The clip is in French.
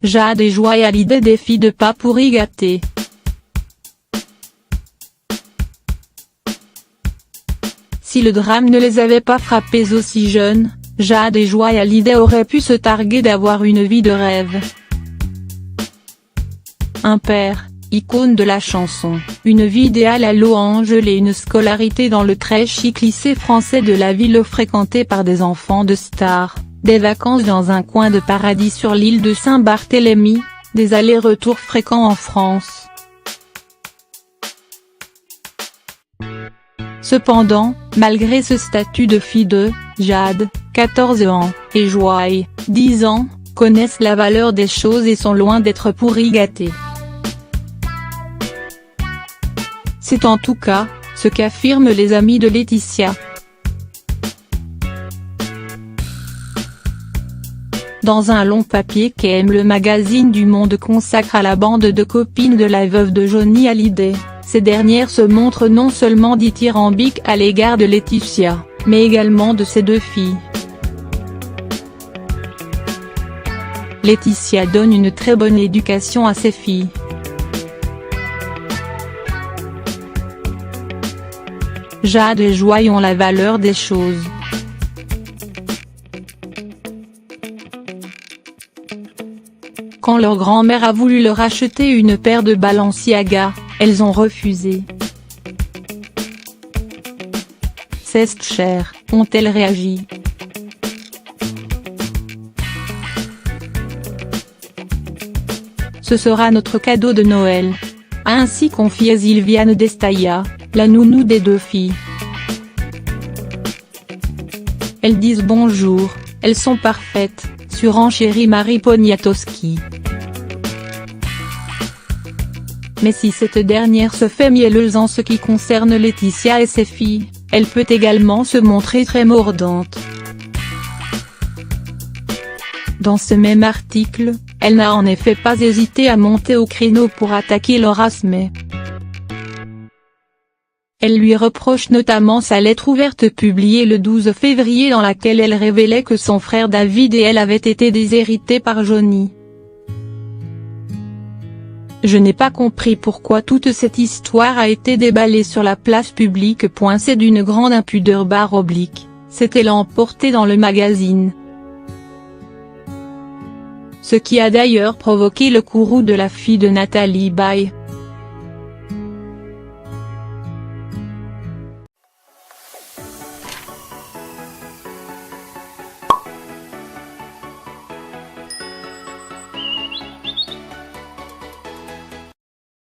Jade et Joy Hallyday défient de pas pourri gâté. Si le drame ne les avait pas frappés aussi jeunes, Jade et Joy Hallyday auraient pu se targuer d'avoir une vie de rêve. Un père, icône de la chanson, une vie idéale à Los Angeles et une scolarité dans le très chic lycée français de la ville fréquenté par des enfants de stars, des vacances dans un coin de paradis sur l'île de Saint-Barthélemy, des allers-retours fréquents en France. Cependant, malgré ce statut de fille de, Jade, 14 ans, et Joy, 10 ans, connaissent la valeur des choses et sont loin d'être pourri gâtés. C'est en tout cas, ce qu'affirment les amis de Laetitia. Dans un long papier qu'aime le magazine du Monde consacre à la bande de copines de la veuve de Johnny Hallyday, ces dernières se montrent non seulement dithyrambiques à l'égard de Laetitia, mais également de ses deux filles. Laetitia donne une très bonne éducation à ses filles. Jade et Joy ont la valeur des choses. Quand leur grand-mère a voulu leur acheter une paire de Balenciaga, elles ont refusé. C'est cher, ont-elles réagi. Ce sera notre cadeau de Noël, a ainsi confié Sylviane Destaya, la nounou des deux filles. Elles disent bonjour, elles sont parfaites, surenchérit Marie Poniatowski. Mais si cette dernière se fait mielleuse en ce qui concerne Laetitia et ses filles, elle peut également se montrer très mordante. Dans ce même article, elle n'a en effet pas hésité à monter au créneau pour attaquer Laura Smet. Elle lui reproche notamment sa lettre ouverte publiée le 12 février dans laquelle elle révélait que son frère David et elle avaient été déshérités par Johnny. Je n'ai pas compris pourquoi toute cette histoire a été déballée sur la place publique. C'est d'une grande impudeur /, s'est-elle emportée dans le magazine. Ce qui a d'ailleurs provoqué le courroux de la fille de Nathalie Baye.